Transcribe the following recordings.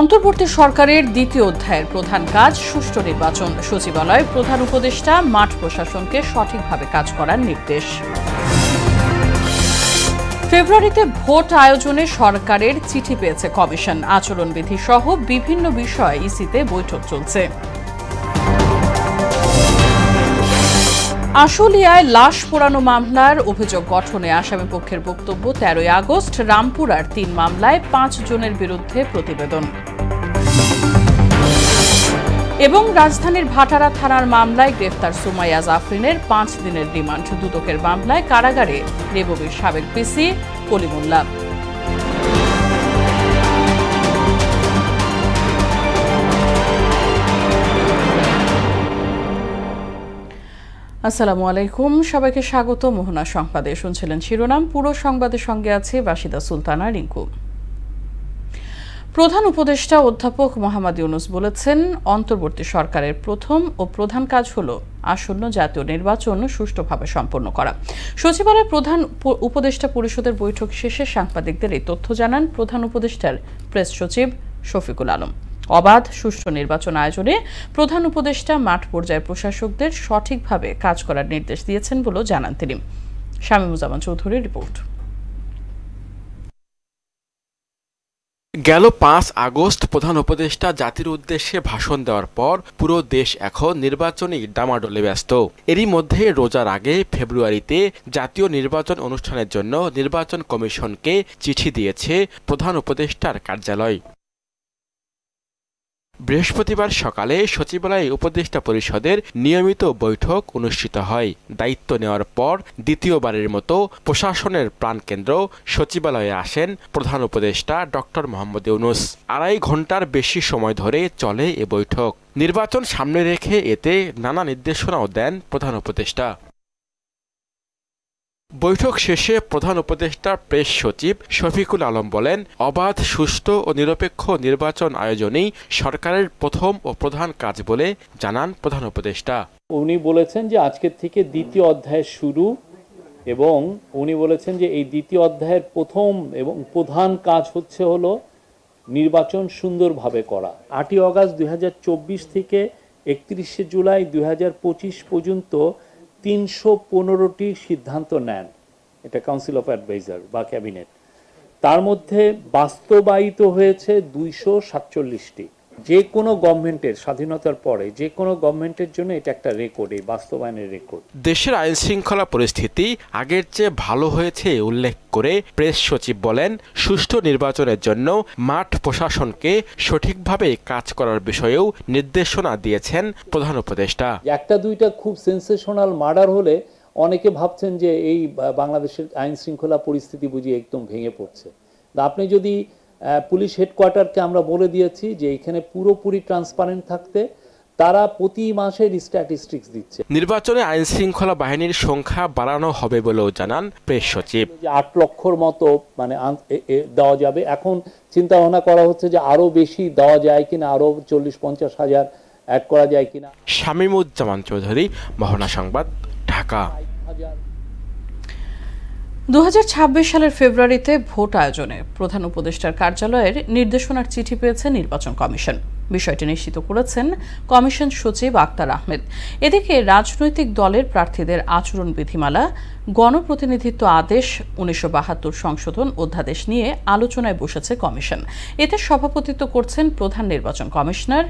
অন্তর্বর্তী সরকারের দ্বিতীয় অধ্যায়ের প্রধান কাজ সুষ্ঠু নির্বাচন। সচিবালয় প্রধান উপদেষ্টা মাঠ প্রশাসনকে সঠিকভাবে কাজ করার নির্দেশ। ফেব্রুয়ারিতে ভোট আয়োজনে সরকারের চিঠি পেয়েছে কমিশন। আচরণবিধি সহ বিভিন্ন বিষয়ে ইসিতে বৈঠক চলছে। আশুলিয়ায় লাশ পোড়ানো মামলার অভিযোগ গঠনে আসামিপক্ষের বক্তব্য। 13 আগস্ট রামপুরার 3 মামলায় 5 জনের বিরুদ্ধে প্রতিবেদন। এবং রাজধানীর ভাটারা থানার মামলায় গ্রেফতার সুমাইয়া জাফরিনের 5 দিনের রিমান্ড। দুদকের মামলায় কারাগারে রেববির সাবেক পিসি কলিমুল্লাহ। আসসালামু আলাইকুম, সবাইকে স্বাগত। মোহনা সংবাদে শুনছিলেন শিরোনাম। পুরো সংবাদের সঙ্গে আছে বাসিদা সুলতানা রিঙ্কু। প্রধান উপদেষ্টা অধ্যাপক মোহাম্মদ ইউনূস বলেছেন, অন্তর্বর্তী সরকারের প্রথম ও প্রধান কাজ হল আসন্ন জাতীয় নির্বাচন সুষ্ঠুভাবে সম্পন্ন করা। সচিবালয় প্রধান উপদেষ্টা পরিষদের বৈঠক শেষে সাংবাদিকদের এই তথ্য জানান প্রধান উপদেষ্টার প্রেস সচিব শফিকুল আলম। অবাধ সুষ্ঠু নির্বাচন আয়োজনে প্রধান উপদেষ্টা মাঠ পর্যায়ের প্রশাসকদের সঠিকভাবে কাজ করার নির্দেশ দিয়েছেন বলেও জানান তিনি। শামীমুজ্জামান চৌধুরীর রিপোর্ট। গেল 5 আগস্ট প্রধান উপদেষ্টা জাতির উদ্দেশ্যে ভাষণ দেওয়ার পর পুরো দেশ এখন নির্বাচনী ডামাডোলে ব্যস্ত। এরই মধ্যে রোজার আগে ফেব্রুয়ারিতে জাতীয় নির্বাচন অনুষ্ঠানের জন্য নির্বাচন কমিশনকে চিঠি দিয়েছে প্রধান উপদেষ্টার কার্যালয়। বৃহস্পতিবার সকালে সচিবালয় উপদেষ্টা পরিষদের নিয়মিত বৈঠক অনুষ্ঠিত হয়। দায়িত্ব নেওয়ার পর দ্বিতীয়বারের মতো প্রশাসনের প্রাণকেন্দ্র সচিবালয়ে আসেন প্রধান উপদেষ্টা ডক্টর মোহাম্মদ ইউনূস। 2.5 ঘন্টার বেশি সময় ধরে চলে এ বৈঠক। নির্বাচন সামনে রেখে এতে নানা নির্দেশনাও দেন প্রধান উপদেষ্টা। বৈঠক শেষে প্রধান উপদেষ্টার প্রেস সচিব শফিকুল আলম বলেন, অবাধ সুষ্ঠু ও নিরপেক্ষ নির্বাচন আয়োজনেই সরকারের প্রথম ও প্রধান কাজ বলে জানান প্রধান উপদেষ্টা। উনি বলেছেন যে আজকের থেকে দ্বিতীয় অধ্যায় শুরু, এবং উনি বলেছেন যে এই দ্বিতীয় অধ্যায়ের প্রথম এবং প্রধান কাজ হলো নির্বাচন সুন্দরভাবে করা। 8 আগস্ট 2024 থেকে 31 জুলাই 2025 পর্যন্ত 315টি সিদ্ধান্ত নেন এটা কাউন্সিল অফ অ্যাডভাইজার বা ক্যাবিনেট। তার মধ্যে বাস্তবায়িত হয়েছে 247টি। যে কোনো গভর্নমেন্টের স্বাধীনতার পরে যে কোনো গভর্নমেন্টের জন্য এটা একটা রেকর্ড, এই বাস্তবায়নের রেকর্ড। দেশের আইন শৃঙ্খলা পরিস্থিতি আগের চেয়ে ভালো হয়েছে উল্লেখ করে প্রেস সচিব বলেন, সুষ্ঠু নির্বাচনের জন্য মাঠ প্রশাসনকে সঠিকভাবে কাজ করার বিষয়েও নির্দেশনা দিয়েছেন প্রধান উপদেষ্টা। একটা দুইটা খুব সেন্সেশনাল মার্ডার হলে অনেকে ভাবছেন যে এই বাংলাদেশের আইন শৃঙ্খলা পরিস্থিতি বুঝি একদম ভেঙে পড়ছে। আপনি যদি পুলিশ হেডকোয়ার্টারকে আমরা বলে দিয়েছি যে এখানে পুরোপুরি ট্রান্সপারেন্ট থাকতে, তারা প্রতি মাসে স্ট্যাটিস্টিক্স দিচ্ছে। নির্বাচনে আইন শৃঙ্খলা বাহিনীর সংখ্যা বাড়ানো হবে বলেও জানান প্রেস সচিব। 8 লক্ষর মতো দেওয়া যাবে। এখন চিন্তা ভাবনা করা হচ্ছে যে আরো বেশি দেওয়া যায় কিনা, আরো 40-50 হাজার অ্যাড করা যায় কিনা। শামীমুজ্জামান চৌধুরী, মোহনা সংবাদ, ঢাকা। 2026 সালের ফেব্রুয়ারিতে ভোট আয়োজনে প্রধান উপদেষ্টার কার্যালয়ের নির্দেশনার চিঠি পেয়েছে নির্বাচন কমিশন। বিষয়টি নিশ্চিত করেছেন কমিশন সচিব আক্তার আহমেদ। এদিকে রাজনৈতিক দলের প্রার্থীদের আচরণ বিধিমালা, গণপ্রতিনিধিত্ব আদেশ 1972 সংশোধন অধ্যাদেশ নিয়ে আলোচনায় বসেছে কমিশন। এতে সভাপতিত্ব করছেন প্রধান নির্বাচন কমিশনার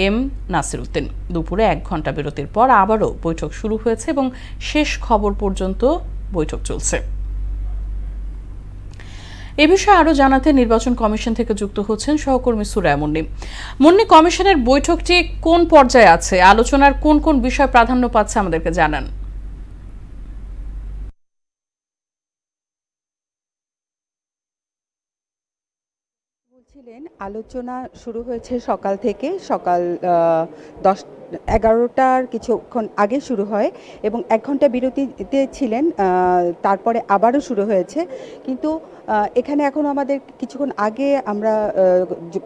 এম নাসির উদ্দিন। দুপুরে 1 ঘণ্টা বিরতির পর আবারও বৈঠক শুরু হয়েছে এবং শেষ খবর পর্যন্ত বৈঠক চলছে। এ বিষয়ে আরো জানাতে নির্বাচন কমিশন থেকে যুক্ত হচ্ছেন সহকর্মী সুরায়া মুন্নি। কমিশনের বৈঠকটি কোন পর্যায়ে আছে, আলোচনার কোন কোন বিষয় প্রাধান্য পাচ্ছে আমাদেরকে জানান। আলোচনা শুরু হয়েছে সকাল থেকে, সকাল 11টার কিছুক্ষণ আগে শুরু হয় এবং 1 ঘন্টা বিরতিতে ছিলেন, তারপরে আবারও শুরু হয়েছে। কিন্তু এখানে এখনও আমাদের কিছুক্ষণ আগে আমরা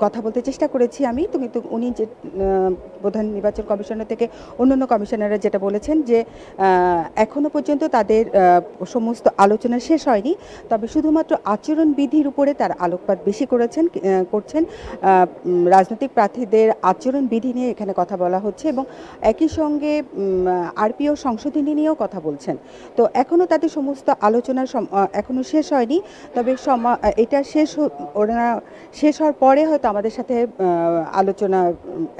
কথা বলতে চেষ্টা করেছি আমি, কিন্তু উনি যে প্রধান নির্বাচন কমিশনার থেকে অন্যান্য কমিশনাররা যেটা বলেছেন যে এখনও পর্যন্ত তাদের সমস্ত আলোচনা শেষ হয়নি, তবে শুধুমাত্র আচরণবিধির উপরে তার আলোকপাত বেশি করছেন। রাজনৈতিক প্রার্থীদের আচরণবিধি নিয়ে এখানে কথা বলা হচ্ছে এবং একই সঙ্গে আরপিও সংশোধনী নিয়েও কথা বলছেন। তো এখনও তাদের সমস্ত আলোচনা এখনও শেষ হয়নি, তবে এটা ওরা শেষ হওয়ার পরে হয়তো আমাদের সাথে আলোচনা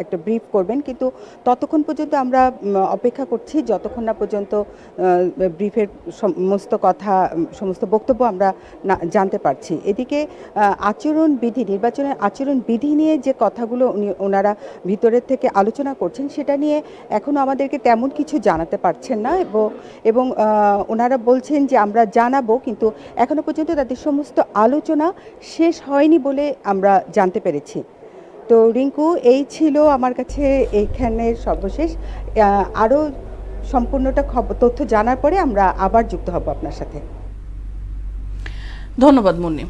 একটা ব্রিফ করবেন, কিন্তু ততক্ষণ পর্যন্ত আমরা অপেক্ষা করছি যতক্ষণ না পর্যন্ত ব্রিফের সমস্ত কথা, সমস্ত বক্তব্য আমরা জানতে পারছি। এদিকে নির্বাচনের আচরণবিধি নিয়ে যে কথাগুলো ওনারা ভিতরের থেকে আলোচনা করছেন সেটা নিয়ে এখনও আমাদেরকে তেমন কিছু জানাতে পারছেন না এবং ওনারা বলছেন যে আমরা জানাবো, কিন্তু এখনো পর্যন্ত তাদের সমস্ত আলোচনা শেষ হয়নি বলে আমরা জানতে পেরেছি। তো রিঙ্কু, এই ছিল আমার কাছে এইখানের সর্বশেষ। আরও সম্পূর্ণটা তথ্য জানার পরে আমরা আবার যুক্ত হব আপনার সাথে। ধন্যবাদ মুন্নি।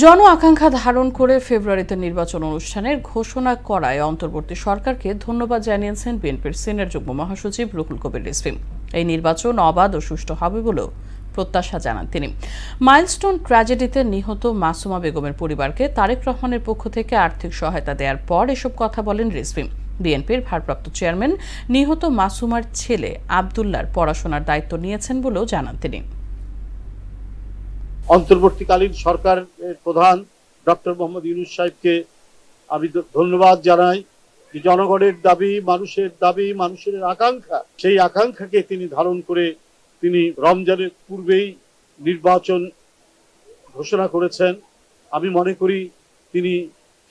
জন আকাঙ্ক্ষা ধারণ করে ফেব্রুয়ারিতে নির্বাচন অনুষ্ঠানের ঘোষণা করায় অন্তর্বর্তী সরকারকে ধন্যবাদ জানিয়েছেন বিএনপির সিনিয়র যুগ্ম মহাসচিব রুহুল কবির রিজভী। এই নির্বাচন অবাধ ও সুষ্ঠু হবে বলেও প্রত্যাশা জানান তিনি। মাইলস্টোন ট্র্যাজেডিতে নিহত মাসুমা বেগমের পরিবারকে তারেক রহমানের পক্ষ থেকে আর্থিক সহায়তা দেওয়ার পর এসব কথা বলেন রিজভী। বিএনপির ভারপ্রাপ্ত চেয়ারম্যান নিহত মাসুমার ছেলে আব্দুল্লাহর পড়াশোনার দায়িত্ব নিয়েছেন বলেও জানান তিনি। অন্তর্বর্তীকালীন সরকারের প্রধান ডক্টর মোহাম্মদ ইউনূস সাহেবকে আমি ধন্যবাদ জানাই। জনগণের দাবি, মানুষের আকাঙ্ক্ষা, সেই আকাঙ্ক্ষাকে তিনি ধারণ করে তিনি রমজানের পূর্বেই নির্বাচন ঘোষণা করেছেন। আমি মনে করি তিনি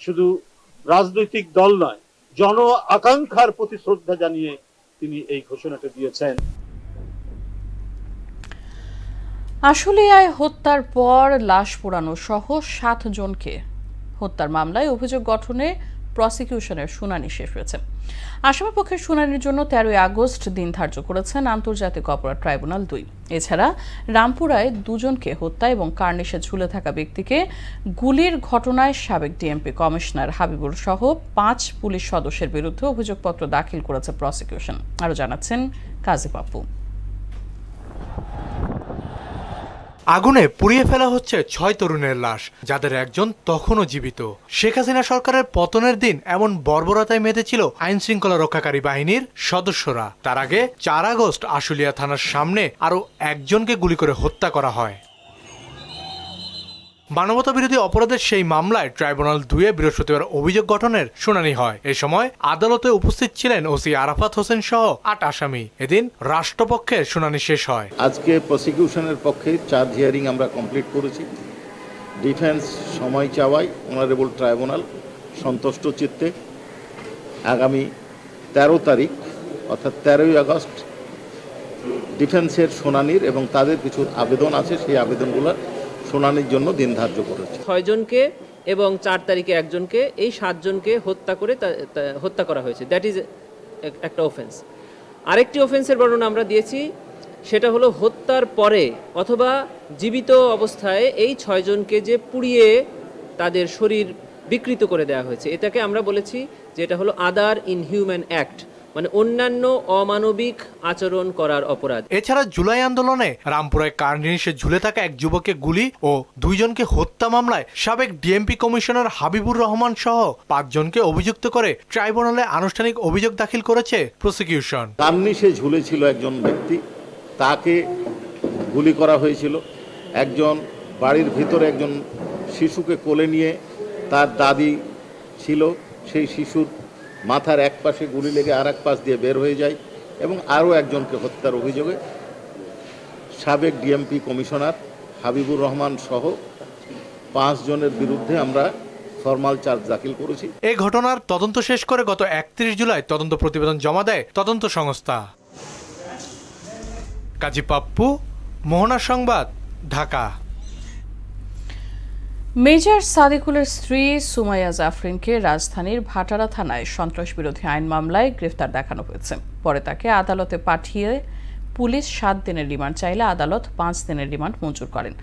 শুধু রাজনৈতিক দল নয়, জন আকাঙ্ক্ষার প্রতি শ্রদ্ধা জানিয়ে তিনি এই ঘোষণাটা দিয়েছেন। আশুলিয়ায় হত্যার পর লাশ পোড়ানো সহ 7 জনকে হত্যার মামলায় অভিযোগ গঠনে প্রসিকিউশনের শুনানি শেষ হয়েছে। আসামিপক্ষের শুনানির জন্য 13 আগস্ট দিন ধার্য করেছেন আন্তর্জাতিক অপরাধ ট্রাইব্যুনাল 2। এছাড়া রামপুরায় 2 জনকে হত্যা এবং কার্নিশে ঝুলে থাকা ব্যক্তিকে গুলির ঘটনায় সাবেক ডিএমপি কমিশনার হাবিবুর সহ 5 পুলিশ সদস্যের বিরুদ্ধে অভিযোগপত্র দাখিল করেছে প্রসিকিউশন। আরও জানাচ্ছেন কাজী পাপ্পু। আগুনে পুড়িয়ে ফেলা হচ্ছে 6 তরুণের লাশ, যাদের একজন তখনও জীবিত। শেখ হাসিনা সরকারের পতনের দিন এমন বর্বরতায় মেতেছিল আইন শৃঙ্খলা রক্ষাকারী বাহিনীর সদস্যরা। তার আগে 4 আগস্ট আশুলিয়া থানার সামনে আরও একজনকে গুলি করে হত্যা করা হয়। মানবতা বিরোধী অপরাধের সেই মামলায় ট্রাইব্যুনাল 2 বৃহস্পতিবার অভিযোগ গঠনের শুনানি হয়। এ সময় আদালতে উপস্থিত ছিলেন ওসি আরাফাত হোসেন সহ 8 আসামি। এদিন রাষ্ট্রপক্ষের শুনানি শেষ হয়। আজকে প্রসিকিউশনের পক্ষে চার্জ হিয়ারিং আমরা কমপ্লিট করেছি। ডিফেন্স সময় চাওয়ায় অনারেবল ট্রাইব্যুনাল সন্তুষ্ট চিত্তে আগামী 13 তারিখ অর্থাৎ 13 আগস্ট ডিফেন্সের শুনানির এবং তাদের কিছু আবেদন আছে, সেই আবেদনগুলো শুনানির জন্য দিন ধার্য করেছে। 6 জনকে এবং 4 তারিখে একজনকে, এই 7 জনকে হত্যা করা হয়েছে। দ্যাট ইজ একটা অফেন্স। আরেকটি অফেন্সের বর্ণনা আমরা দিয়েছি, সেটা হলো হত্যার পরে অথবা জীবিত অবস্থায় এই 6 জনকে যে পুড়িয়ে তাদের শরীর বিকৃত করে দেওয়া হয়েছে, এটাকে আমরা বলেছি যে এটা হলো আদার ইনহিউম্যান অ্যাক্ট, মানে অন্যান্য অমানবিক আচরণ করার অপরাধ। এছাড়া জুলাই আন্দোলনে রামপুরায় কার্নিশে ঝুলে থাকা এক যুবককে গুলি ও 2 জনকে হত্যা মামলায় সাবেক ডিএমপি কমিশনার হাবিবুর রহমান সহ 5 জনকে অভিযুক্ত করে ট্রাইব্যুনালে আনুষ্ঠানিক অভিযোগ দাখিল করেছে প্রসিকিউশন। কার্নিশে ঝুলেছিল একজন ব্যক্তি, তাকে গুলি করা হয়েছিল। একজন বাড়ির ভিতরে একজন শিশুকে কোলে নিয়ে তার দাদি ছিল, সেই শিশুর মাথার এক পাশে গুলি লেগে আর এক পাশ দিয়ে বের হয়ে যায় এবং আরও একজনকে হত্যার অভিযোগে সাবেক ডিএমপি কমিশনার হাবিবুর রহমান সহ 5 জনের বিরুদ্ধে আমরা ফরমাল চার্জ দাখিল করেছি। এই ঘটনার তদন্ত শেষ করে গত 31 জুলাই তদন্ত প্রতিবেদন জমা দেয় তদন্ত সংস্থা। কাজী পাপ্পু, মোহনা সংবাদ, ঢাকা। মেজর সাদিকুলের স্ত্রী সুমাইয়া জাফরিনকে রাজধানীর ভাটারা থানায় সন্ত্রাস বিরোধী আইন মামলায় গ্রেফতার দেখানো হয়েছে। পরে তাকে আদালতে পাঠিয়ে পুলিশ 7 দিনের রিমান্ড চাইলে আদালত 5 দিনের রিমান্ড মঞ্জুর করেন।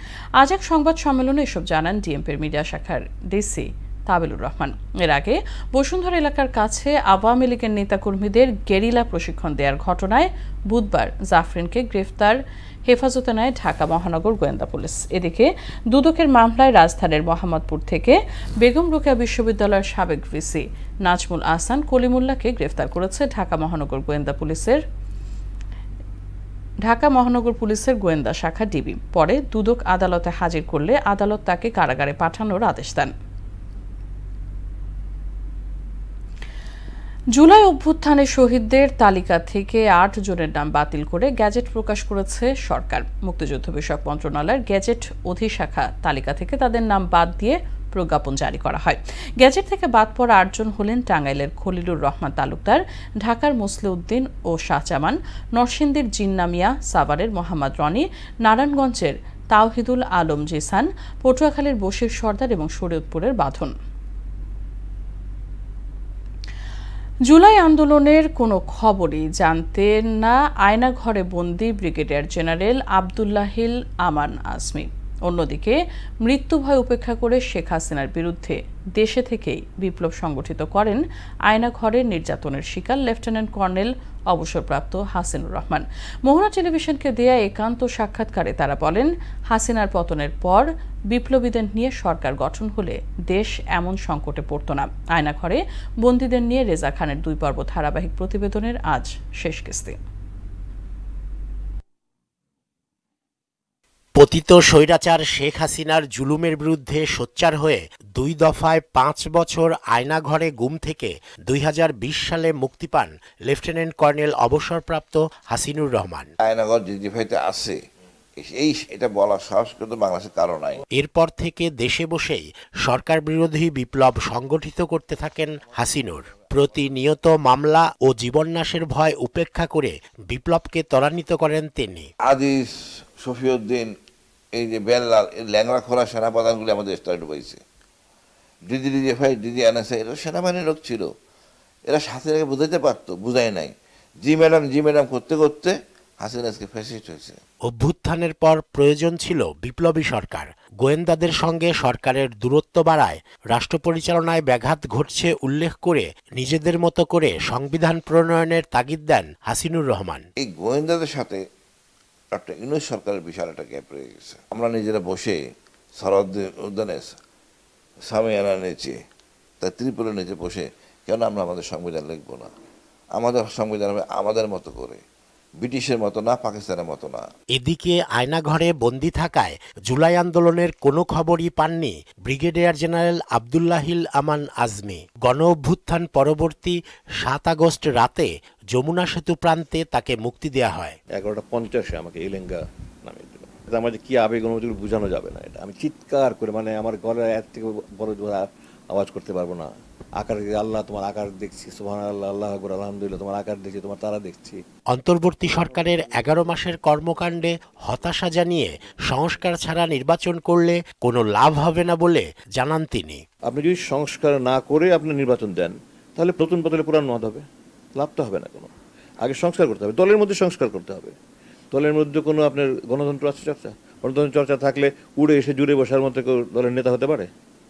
আজ এক সংবাদ সম্মেলনে এসব জানান ডিএমপির মিডিয়া শাখার ডিসি তাবিলুর রহমান। এর আগে বসুন্ধরা এলাকার কাছে আওয়ামী লীগের নেতাকর্মীদের গেরিলা প্রশিক্ষণ দেওয়ার ঘটনায় বুধবার জাফরিনকে গ্রেফতার হেফাজতে নেয় ঢাকা মহানগর গোয়েন্দা পুলিশ। এদিকে দুদকের মামলায় রাজধানীর মোহাম্মদপুর থেকে বেগম রোকেয়া বিশ্ববিদ্যালয়ের সাবেক ভিসি নাজমুল আহসান কলিমুল্লাহকে গ্রেফতার করেছে ঢাকা মহানগর পুলিশের গোয়েন্দা শাখা ডিবি। পরে দুদক আদালতে হাজির করলে আদালত তাকে কারাগারে পাঠানোর আদেশ দেন। জুলাই অভ্যুত্থানে শহীদদের তালিকা থেকে 8 জনের নাম বাতিল করে গ্যাজেট প্রকাশ করেছে সরকার। মুক্তিযুদ্ধ বিষয়ক মন্ত্রণালয়ের গ্যাজেট অধিশাখা তালিকা থেকে তাদের নাম বাদ দিয়ে প্রজ্ঞাপন জারি করা হয়। গ্যাজেট থেকে বাদ পড়া 8 জন হলেন টাঙ্গাইলের খলিলুর রহমান তালুকদার, ঢাকার মুসলিউদ্দিন ও শাহজামান, নরসিংদীর জিন্না মিয়া, সাভারের মোহাম্মদ রনি, নারায়ণগঞ্জের তাওহিদুল আলম জিসান, পটুয়াখালীর বশির সর্দার এবং শরীয়তপুরের বাঁধন। জুলাই আন্দোলনের কোনো খবরই জানতেন না আয়নাঘরে বন্দী ব্রিগেডিয়ার জেনারেল আবদুল্লাহিল আমান আজমি। অন্যদিকে মৃত্যু ভয় উপেক্ষা করে শেখ হাসিনার বিরুদ্ধে দেশে থেকেই বিপ্লব সংগঠিত করেন আয়নাঘরে নির্যাতনের শিকার লেফটেন্যান্ট কর্নেল অবসরপ্রাপ্ত হাসিনুর রহমান। মোহনা টেলিভিশনকে দেয়া একান্ত সাক্ষাৎকারে তারা বলেন, হাসিনার পতনের পর বিপ্লবীদের নিয়ে সরকার গঠন হলে দেশ এমন সংকটে পড়ত না। আয়নাঘরে বন্দীদের নিয়ে রেজা খানের 2 পর্ব ধারাবাহিক প্রতিবেদনের আজ শেষ কিস্তি। পতিত স্বৈরাচার শেখ হাসিনার জুলুমের বিরুদ্ধে সোচ্চার হয়ে 2 দফায় 5 বছর আয়নাঘরে গুম থেকে 2020 সালে মুক্তি পান লেফটেন্যান্ট কর্নেল অবসরপ্রাপ্ত হাসিনুর রহমান। আয়নাঘর ডিজিফাইতে আছে এটা বলার সাহস কিন্তু বাংলাদেশের কারো নাই। এরপর থেকে দেশে বসেই সরকার বিরোধী বিপ্লব সংগঠিত করতে থাকেন হাসিনুর। প্রতিনিয়ত মামলা ও জীবননাশের ভয় উপেক্ষা করে বিপ্লবকে ত্বরান্বিত করেন তিনি। আজিজ, শফিউদ্দিন, এই যে বেল্লাল, এই ল্যাংড়া খোলা সেনাপ্রধানগুলি আমাদের স্টার্ট হয়েছে। ডিজিএফআই, এনএসআই, এরা সেনাবাহিনীর লোক ছিল। এরা হাসিনাকে বুঝাইতে পারতো, বুঝাই নাই। জি ম্যাডাম করতে করতে হাসিনা আজকে ফ্যাসিস্ট হয়েছে। অভ্যুত্থানের পর প্রয়োজন ছিল বিপ্লবী সরকার। গোয়েন্দাদের সঙ্গে সরকারের দূরত্ব বাড়ায় রাষ্ট্র পরিচালনায় ব্যাঘাত ঘটছে উল্লেখ করে নিজেদের মতো করে সংবিধান প্রণয়নের তাগিদ দেন হাসিনুর রহমান। এই গোয়েন্দাদের সাথে ডক্টর ইউনূস সরকারের বিশাল একটা গ্যাপ রয়ে গেছে। আমরা নিজেরা বসে সরহদ উদ্যানে সামিয়ানা নিচে, তার ত্রিপুরের নিচে বসে কেন আমরা আমাদের সংবিধান লিখব না? আমাদের সংবিধান হবে আমাদের মতো করে, ব্রিটিশের মতো না, পাকিস্তানের মতো না। এদিকে আয়নাঘরে বন্দী থাকায় জুলাই আন্দোলনের কোনো খবরই পাননি ব্রিগেডিয়ার জেনারেল আবদুল্লাহিল আমান আজমি। গণ অভ্যুত্থান পরবর্তী 7 আগস্ট রাতে যমুনা সেতু প্রান্তে তাকে মুক্তি দেওয়া হয়। 11:50 আমাকে এলেঙ্গা নামিয়ে দিল। আমার যে কি আবেগ অনুভূতি বোঝানো যাবে না। এটা আমি চিৎকার করে, মানে আমার গলার এর থেকে বড় আওয়াজ করতে পারবো না। আকার, আল্লাহ তোমার আকার দেখছি, সুবহানাল্লাহ, আল্লাহু আকবার, আলহামদুলিল্লাহ, তোমার আকার দেখছি, তোমার তারা দেখছি। অন্তর্বর্তী সরকারের 11 মাসের কর্মকাণ্ডে হতাশা জানিয়ে সংস্কার ছাড়া নির্বাচন করলে কোনো লাভ হবে না বলে জানান তিনি। আপনি যদি সংস্কার না করে আপনি নির্বাচন দেন, তাহলে নতুন বদলে পুরানো মত হবে, লাভ তো হবে না কোনো। আগে সংস্কার করতে হবে, দলের মধ্যে সংস্কার করতে হবে। দলের মধ্যে কোনো আপনার গণতন্ত্র আছে চর্চা? গণতন্ত্র চর্চা থাকলে উড়ে এসে জুড়ে বসার মতো কেউ দলের নেতা হতে পারে?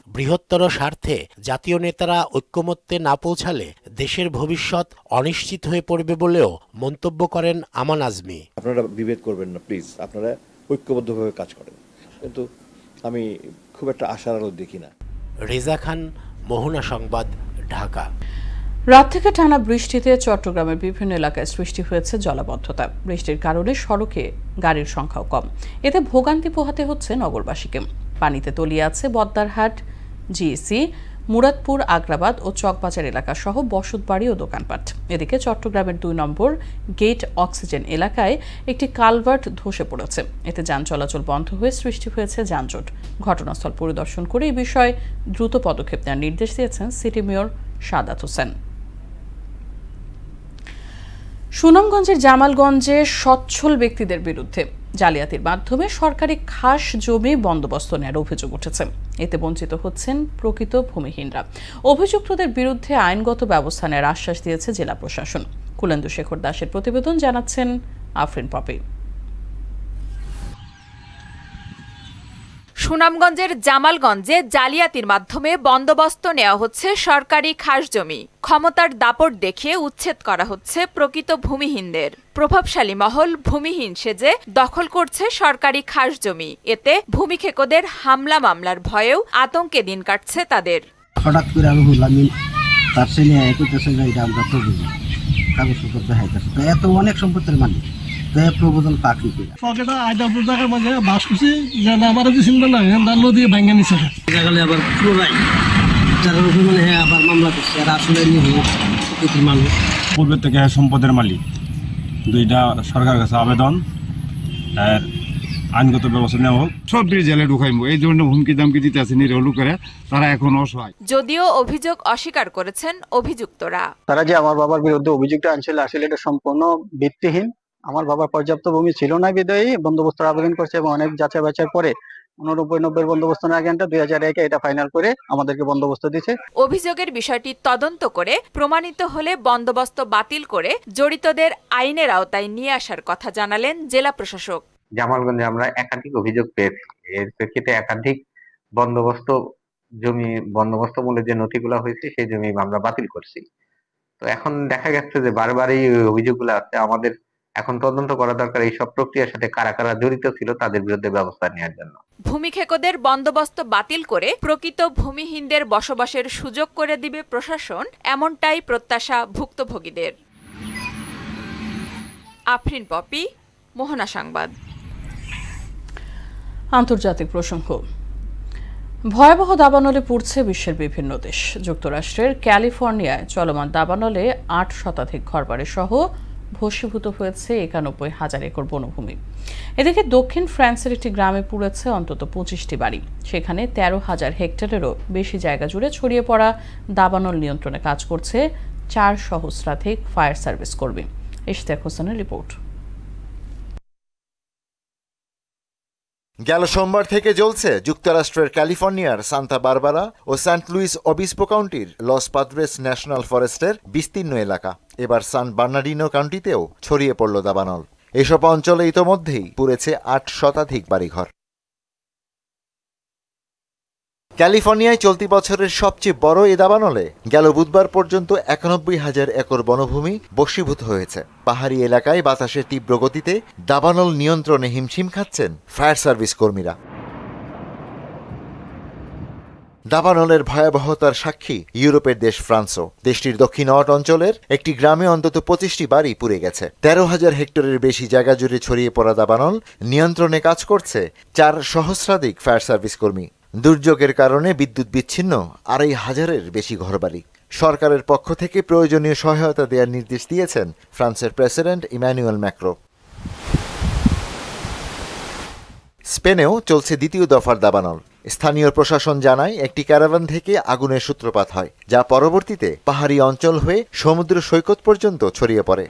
বৃহত্তর স্বার্থে জাতীয় নেতারা ঐক্যমত্যে না পৌঁছালে দেশের ভবিষ্যৎ অনিশ্চিত হয়ে পড়বে বলেও মন্তব্য করেন আমান আজমি। আপনারা বিভেদ করবেন না প্লিজ, আপনারা ঐক্যবদ্ধভাবে কাজ করেন, কিন্তু আমি খুব একটা আশার আলো দেখি না। রেজা খান, মোহনা সংবাদ, ঢাকা। রাত থেকে টানা বৃষ্টিতে চট্টগ্রামের বিভিন্ন এলাকায় সৃষ্টি হয়েছে জলাবদ্ধতা। বৃষ্টির কারণে সড়কে গাড়ির সংখ্যাও কম, এতে ভোগান্তি পোহাতে হচ্ছে নগরবাসীকে। পানিতে তলিয়ে আছে বদ্দারহাট, জিএসি, মুরাদপুর, আগ্রাবাদ ও চকবাজার এলাকা সহ বসতবাড়ি ও দোকানপাট। এদিকে চট্টগ্রামের 2 নম্বর গেট অক্সিজেন এলাকায় একটি কালভার্ট ধসে পড়েছে। এতে যান চলাচল বন্ধ হয়ে সৃষ্টি হয়েছে যানজট। ঘটনাস্থল পরিদর্শন করে এই বিষয়ে দ্রুত পদক্ষেপ নেওয়ার নির্দেশ দিয়েছেন সিটি মেয়র সাদাত হোসেন। সুনামগঞ্জের জামালগঞ্জে সচ্ছল ব্যক্তিদের বিরুদ্ধে জালিয়াতির মাধ্যমে সরকারি খাস জমি বন্দোবস্ত নেওয়ার অভিযোগ উঠেছে। এতে বঞ্চিত হচ্ছেন প্রকৃত ভূমিহীনরা। অভিযুক্তদের বিরুদ্ধে আইনগত ব্যবস্থা নেওয়ার আশ্বাস দিয়েছে জেলা প্রশাসন। কুলেন্দু শেখর দাসের প্রতিবেদন, জানাচ্ছেন আফরিন পপি। সুনামগঞ্জের জামালগঞ্জে জালিয়াতির মাধ্যমে বন্দোবস্ত নেওয়া হচ্ছে সরকারি খাস জমি। ক্ষমতার দাপট দেখিয়ে উচ্ছেদ করা হচ্ছে প্রকৃত ভূমিহীনদের। প্রভাবশালী মহল ভূমিহীন সেজে দখল করছে সরকারি খাস জমি। এতে ভূমিক্ষেকদের হামলা মামলার ভয়েও আতঙ্কে দিন কাটছে তাদের। হঠাৎ করে আমি বললাম তার ছেলে একইতেছে যে এটা আমরা তো বুঝি কাগজপত্র দেখাইতেছে, তো এত অনেক সম্পত্তির মালিক প্রবোধন পাখি পকেটা আইদাপুর জায়গার মাঝে বাস করছি যে আমার যে চিন্তা নাই নদী ভাঙ্গা নিচ্ছে জায়গালে আবার পুরোটাই জায়গার উপর মানে আবার মামলা করছে আর আসলে প্রকৃতির মানুষ পূর্বের থেকে সম্পদের মালিক, দুইটা সরকারের কাছে আবেদন আর আইনগত ব্যবস্থা নেওয়া হোক। সব জেলে ঢুকাইব এই জন্য হুমকি দামকি দিতে আছে নিরীহ লোকেরা, তারা এখন অসহায়। যদিও অভিযোগ অস্বীকার করেছেন অভিযুক্তরা। তারা যে আমার বাবার বিরুদ্ধে অভিযোগটা আনছিল আসলে এটা সম্পূর্ণ ভিত্তিহীন। আমার বাবার পর্যাপ্ত ভূমি ছিল না বিদায়ী বন্দোবস্তের আবেদন করছে এবং অনেক যাচাই বাছাই পরে 89-90 বন্দোবস্ত না আগেনটা 2001 এটা ফাইনাল করে আমাদেরকে বন্দোবস্ত দিয়েছে। অভিযোগের বিষয়টি তদন্ত করে প্রমাণিত হলে বন্দোবস্ত বাতিল করে জড়িতদের আইনের আওতায় নিয়ে আসার কথা জানালেন জেলা প্রশাসক। জামালগঞ্জে আমরা একাধিক অভিযোগ পেয়েছি, এর প্রেক্ষিতে একাধিক বন্দোবস্ত মূলে যে নথিগুলো হয়েছে সেই জমি আমরা বাতিল করছি। তো এখন দেখা গেছে যে বারবারই অভিযোগগুলো আছে। আমাদের এখন তদন্ত করা দরকার এই সব প্রক্রিয়ার সাথে কারা কারা জড়িত ছিল তাদের বিরুদ্ধে ব্যবস্থা নেওয়ার জন্য। ভূমিক্ষেকদের বন্দোবস্ত বাতিল করে প্রকৃত ভূমিহীনদের বসবাসের সুযোগ করে দিবে প্রশাসন, এমনটাই প্রত্যাশা ভুক্তভোগীদের। আফরিন পপি, মোহনা সংবাদ। আন্তর্জাতিক প্রসঙ্গ। ভয়াবহ দাবানলে পড়ছে বিশ্বের বিভিন্ন দেশ। যুক্তরাষ্ট্রের ক্যালিফোর্নিয়ায় চলমান দাবানলে 8 শতাধিক ঘরবাড়ি সহ ভস্মীভূত হয়েছে 91,000 একর বনভূমি। এদিকে দক্ষিণ ফ্রান্সের একটি গ্রামে পুড়েছে অন্তত 25টি বাড়ি। সেখানে 13,000 হেক্টরেরও বেশি জায়গা জুড়ে ছড়িয়ে পড়া দাবানল নিয়ন্ত্রণে কাজ করছে 4 সহস্রাধিক ফায়ার সার্ভিস কর্মী। ইশতিয়াক হোসেনের রিপোর্ট। গেল সোমবার থেকে জ্বলছে যুক্তরাষ্ট্রের ক্যালিফোর্নিয়ার সান্তা বারবারা ও সেন্ট লুইস ওবিস্পো কাউন্টির লস পাদ্রেস ন্যাশনাল ফরেস্টের বিস্তীর্ণ এলাকা। এবার সান বার্নার্ডিনো কাউন্টিতেও ছড়িয়ে পড়ল দাবানল। এসব অঞ্চলে ইতোমধ্যেই পুড়েছে 8 শতাধিক বাড়িঘর। ক্যালিফোর্নিয়ায় চলতি বছরের সবচেয়ে বড় এ দাবানলে গেল বুধবার পর্যন্ত 91,000 একর বনভূমি বশীভূত হয়েছে। পাহাড়ি এলাকায় বাতাসের তীব্র গতিতে দাবানল নিয়ন্ত্রণে হিমশিম খাচ্ছেন ফায়ার সার্ভিস কর্মীরা। দাবানলের ভয়াবহতার সাক্ষী ইউরোপের দেশ ফ্রান্সও। দেশটির দক্ষিণ অঞ্চলের একটি গ্রামে অন্তত 25টি বাড়ি পুড়ে গেছে। 13,000 হেক্টরের বেশি জায়গা জুড়ে ছড়িয়ে পড়া দাবানল নিয়ন্ত্রণে কাজ করছে 4 সহস্রাধিক ফায়ার সার্ভিস কর্মী। দুর্যোগের কারণে বিদ্যুৎ বিচ্ছিন্ন 2,500-এর বেশি ঘরবাড়ি। সরকারের পক্ষ থেকে প্রয়োজনীয় সহায়তা দেওয়ার নির্দেশ দিয়েছেন ফ্রান্সের প্রেসিডেন্ট ইমানুয়েল ম্যাক্রো। স্পেনেও চলছে দ্বিতীয় দফার দাবানল। স্থানীয় প্রশাসন জানায় একটি ক্যারাভান থেকে আগুনের সূত্রপাত হয়, যা পরবর্তীতে পাহাড়ি অঞ্চল হয়ে সমুদ্র সৈকত পর্যন্ত ছড়িয়ে পড়ে।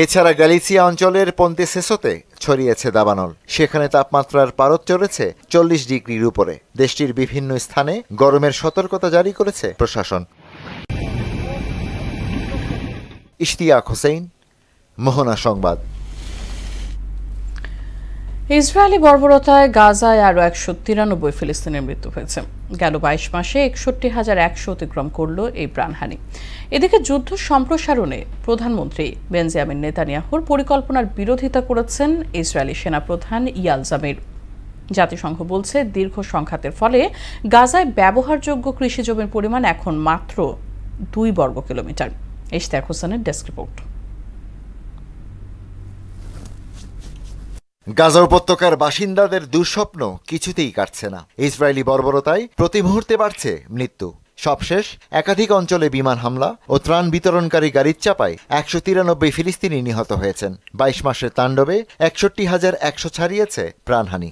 এছাড়া গ্যালিসিয়া অঞ্চলের পন্তেসেসোতে ছড়িয়েছে দাবানল। সেখানে তাপমাত্রার পারদ চড়েছে 40 ডিগ্রির উপরে। দেশটির বিভিন্ন স্থানে গরমের সতর্কতা জারি করেছে প্রশাসন। ইশতিয়াক হোসেন, মোহনা সংবাদ। ইসরায়েলি বর্বরতায় গাজায় আরও 193 ফিলিস্তিনের মৃত্যু হয়েছে। গেল 22 মাসে 61,100 অতিক্রম করল এই প্রাণহানি। এদিকে যুদ্ধ সম্প্রসারণে প্রধানমন্ত্রী বেঞ্জামিন নেতানিয়াহুর পরিকল্পনার বিরোধিতা করেছেন ইসরায়েলি সেনাপ্রধান ইয়াল জামির। জাতিসংঘ বলছে দীর্ঘ সংঘাতের ফলে গাজায় ব্যবহারযোগ্য কৃষি জমির পরিমাণ এখন মাত্র 2 বর্গ কিলোমিটার। ইশতিয়াক হোসেনের ডেস্ক রিপোর্ট। গাজা উপত্যকার বাসিন্দাদের দুঃস্বপ্ন কিছুতেই কাটছে না। ইসরায়েলি বর্বরতায় প্রতি মুহূর্তে বাড়ছে মৃত্যু। সবশেষ একাধিক অঞ্চলে বিমান হামলা ও ত্রাণ বিতরণকারী গাড়ির চাপায় 193 ফিলিস্তিনি নিহত হয়েছেন। 22 মাসের তাণ্ডবে 61,100 ছাড়িয়েছে প্রাণহানি।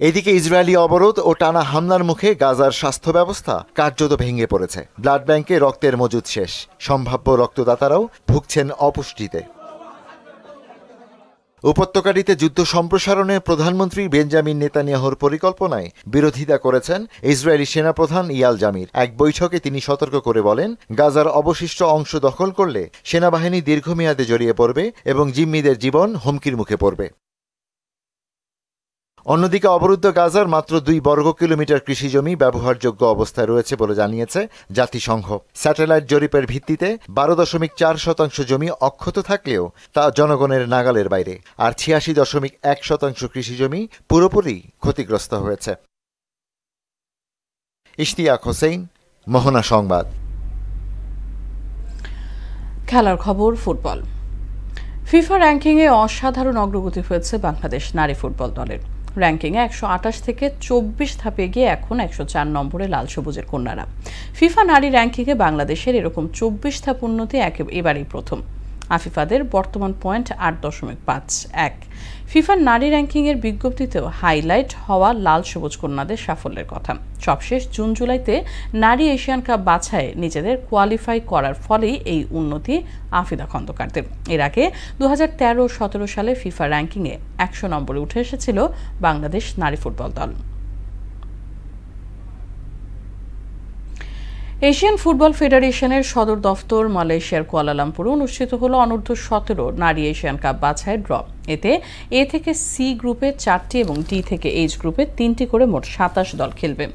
এদিকে ইসরায়েলি অবরোধ ও টানা হামলার মুখে গাজার স্বাস্থ্য ব্যবস্থা কার্যত ভেঙে পড়েছে। ব্লাড ব্যাংকে রক্তের মজুদ শেষ, সম্ভাব্য রক্তদাতারাও ভুগছেন অপুষ্টিতে। উপত্যকাটিতে যুদ্ধ সম্প্রসারণে প্রধানমন্ত্রী বেঞ্জামিন নেতানিয়াহুর পরিকল্পনায় বিরোধিতা করেছেন ইসরায়েলি সেনাপ্রধান ইয়াল জামির। এক বৈঠকে তিনি সতর্ক করে বলেন, গাজার অবশিষ্ট অংশ দখল করলে সেনাবাহিনী দীর্ঘমেয়াদে জড়িয়ে পড়বে এবং জিম্মিদের জীবন হুমকির মুখে পড়বে। অন্যদিকে অবরুদ্ধ গাজার মাত্র 2 বর্গ কিলোমিটার কৃষিজমি ব্যবহারযোগ্য অবস্থায় রয়েছে বলে জানিয়েছে জাতিসংঘ। স্যাটেলাইট জরিপের ভিত্তিতে 12.4% জমি অক্ষত থাকলেও তা জনগণের নাগালের বাইরে, আর 86.1% কৃষিজমি পুরোপুরি ক্ষতিগ্রস্ত হয়েছে। ইশতিয়াক হোসেন, মোহনা সংবাদ। খেলার খবর ফুটবল। ফিফা র্যাঙ্কিংয়ে অসাধারণ অগ্রগতি হয়েছে বাংলাদেশ নারী ফুটবল দলের। র্যাঙ্কিংয়ে 128 থেকে 24 ধাপে গিয়ে এখন 104 নম্বরে লাল সবুজের কন্যারা। ফিফা নারী র্যাঙ্কিংয়ে বাংলাদেশের এরকম 24 ধাপ উন্নতি এবারেই প্রথম। আফিফাদের বর্তমান পয়েন্ট 8.51। ফিফার নারী র্যাঙ্কিংয়ের বিজ্ঞপ্তিতেও হাইলাইট হওয়া লাল সবুজ কন্যাদের সাফল্যের কথা। সবশেষ জুন জুলাইতে নারী এশিয়ান কাপ বাছাইয়ে নিজেদের কোয়ালিফাই করার ফলেই এই উন্নতি আফিদা খন্দকারদের। এর আগে 2013-17 সালে ফিফা র্যাঙ্কিংয়ে 100 নম্বরে উঠে এসেছিল বাংলাদেশ নারী ফুটবল দল। এশিয়ান ফুটবল ফেডারেশনের সদর দফতর মালয়েশিয়ার কুয়ালালামপুরে অনুষ্ঠিত হলো অনূর্ধ্ব-17 নারী এশিয়ান কাপ বাছাইয়ের ড্র। এতে এ থেকে সি গ্রুপে 4টি এবং ডি থেকে এইচ গ্রুপে 3টি করে মোট 27 দল খেলবে।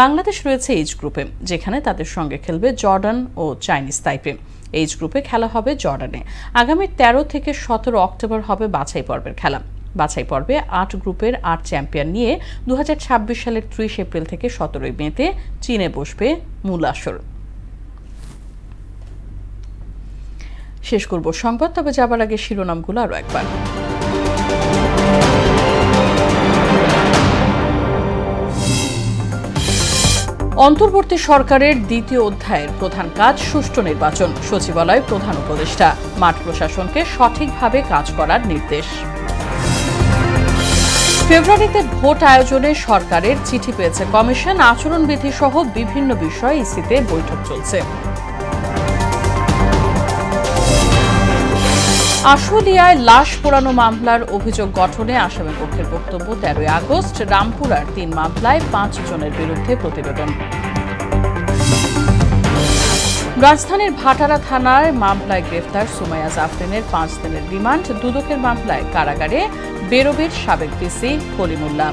বাংলাদেশ রয়েছে এইচ গ্রুপে, যেখানে তাদের সঙ্গে খেলবে জর্ডান ও চাইনিজ তাইপে। এইচ গ্রুপে খেলা হবে জর্ডানে। আগামী 13 থেকে 17 অক্টোবর হবে বাছাই পর্বের খেলা। বাছাই পর্বে 8 গ্রুপের 8 চ্যাম্পিয়ন নিয়ে 2026 সালের 30 এপ্রিল থেকে 17 মেতে চীনে বসবে মূল আসর। শেষ করব সংবাদ, তবে যাবার আগে শিরোনামগুলো আরো একবার। অন্তর্বর্তী সরকারের দ্বিতীয় অধ্যায়ের প্রধান কাজ সুষ্ঠু নির্বাচন। সচিবালয় প্রধান উপদেষ্টা মাঠ প্রশাসনকে সঠিকভাবে কাজ করার নির্দেশ। ফেব্রুয়ারিতে ভোট আয়োজনে সরকারের চিঠি পেয়েছে কমিশন। আচরণবিধি সহ বিভিন্ন বিষয়ে ইসিতে বৈঠক চলছে। আশুলিয়ায় লাশ পোড়ানো মামলার অভিযোগ গঠনে আসামি পক্ষের বক্তব্য। 13 আগস্ট রামপুরার 3 মামলায় 5 জনের বিরুদ্ধে প্রতিবেদন। রাজধানীর ভাটারা থানার মামলায় গ্রেফতার সুমাইয়া জাফরিনের 5 দিনের রিমান্ড। দুদকের মামলায় কারাগারে বেরোবের সাবেক ডিসি কলিমুল্লাহ।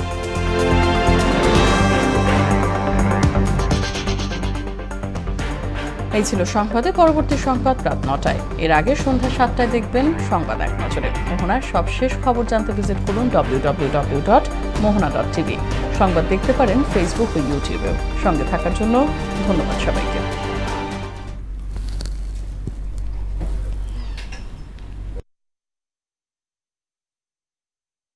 এই ছিল সংবাদে। পরবর্তী সংবাদ রাত 9টায়। এর আগে সন্ধ্যা 7টায় দেখবেন সংবাদ এক নজরে। মোহনার সবশেষ খবর জানতে ভিজিট করুন www.mohana.tv। সংবাদ দেখতে পারেন ফেসবুক ও ইউটিউবেও। সঙ্গে থাকার জন্য ধন্যবাদ সবাইকে।